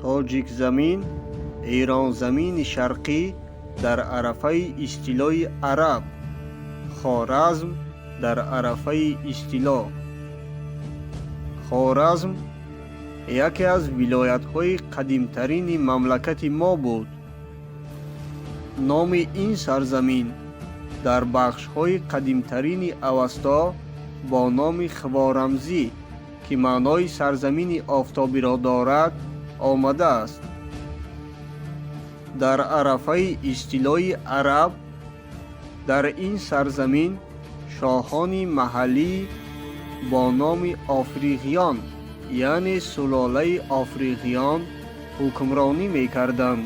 тоҷик замин, эронзамини шарқӣ дар арафаи истилои араб, хоразм дар арафаи истило. хоразм яке аз вилоятҳои қадимтарини мамлакати мо буд. номи ин сарзамин дар бахшҳои қадимтарини аваста бо номи хворамзӣ, ки маънои сарзамини офтобиро дорад, омадааст. дар арафаи истилои араб дар ин сарзамин шоҳони маҳаллӣ бо номи офриғиён, яъне сулолаи офриғиён ҳукмронӣ мекарданд.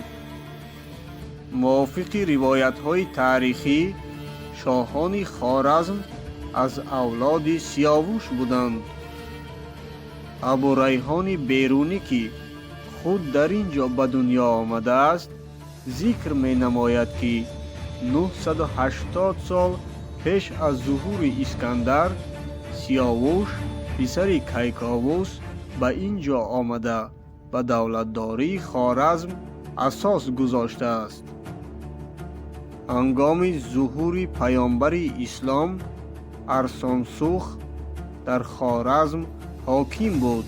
мувофиқи ривоятҳои таърихӣ, шоҳони хоразм аз авлоди сиёвуш буданд. абурайҳони берунӣ, ки худ дар ин ҷо ба дунё омадааст, зикр менамояд, ки 980 сол пеш аз зуҳури Искандар, Сиёвуш писари Кейковус ба ин ҷо омада ба давлатдории Хоразм асос гузоштааст. ҳангоми зуҳури паёмбари ислом, Арсонсух дар Хоразм ҳоким буд.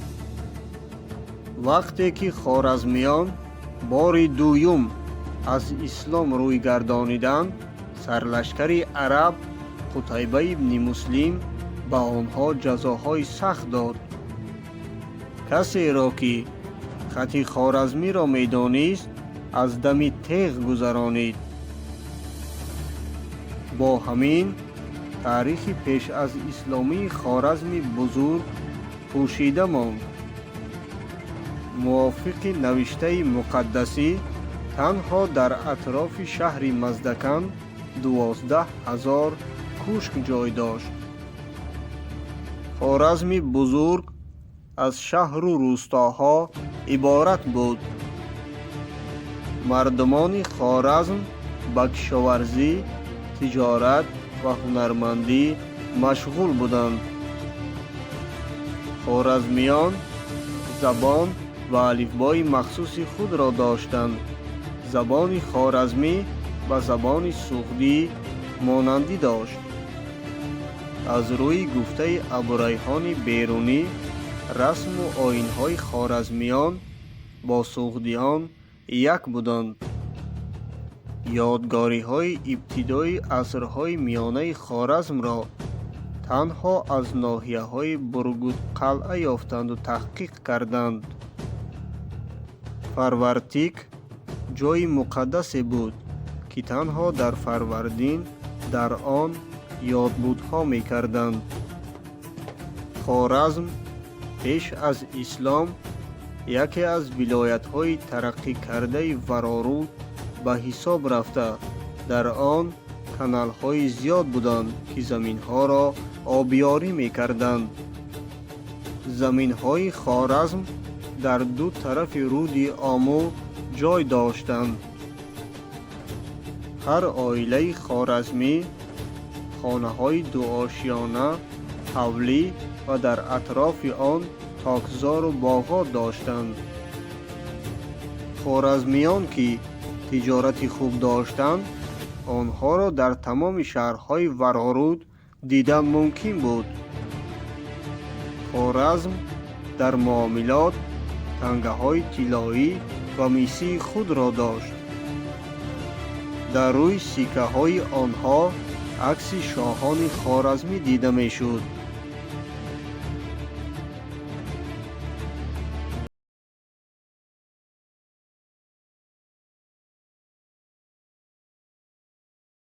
вақте ки хоразмиён бори дуюм аз ислом рӯй гардониданд, сарлашкари араб Қутайба ибни Муслим ба онҳо ҷазоҳои сахт дод. касеро ки хати хоразмиро медонист, аз дами теғ гузаронид. бо ҳамин, таърихи пеш аз исломии Хоразми бузург пӯшида монд. мувофиқи навиштаи муқаддасӣ, танҳо дар атрофи шаҳри Маздакан 12 000 кӯшк ҷой дошт. Хоразми бузург аз шаҳру рӯстоҳо иборат буд. мардумони Хоразм ба кишоварзӣ, тиҷорат ва ҳунармандӣ машғул буданд. хоразмиён забон ва алифбои махсуси худро доштанд. забони хоразмӣ ба забони суғдӣ монандӣ дошт. аз рӯи гуфтаи абурайҳони берунӣ, расму оинҳои хоразмиён бо суғдиён як буданд. ёдгориҳои ибтидои асрҳои миёнаи Хоразмро танҳо аз ноҳияҳои Бургудқалъа ёфтанду таҳқиқ карданд. Фарвардик ҷойи муқаддасе буд, ки танҳо дар Фарвардин дар он ёдбудҳо мекарданд. Хоразм пеш аз ислом яке аз вилоятҳои тараққикардаи Вароруд ба ҳисоб рафта, дар он каналҳои зиёд буданд, ки заминҳоро обиёрӣ мекарданд. заминҳои Хоразм дар ду тарафи руди Ому ҷой доштанд. ҳар оилаи хоразмӣ хонаҳои дуошиёна, ҳавлӣ ва дар атрофи он токзору боғот доштанд. хоразмиён, ки тиҷорати хуб доштанд, онҳоро дар тамоми шаҳрҳои Вароруд дидан мумкин буд. хоразм дар муомилот тангаҳои тиллоӣ ва мисии худро дошт. дар рӯи сиккаҳои онҳо акси шоҳони хоразмӣ дида мешуд.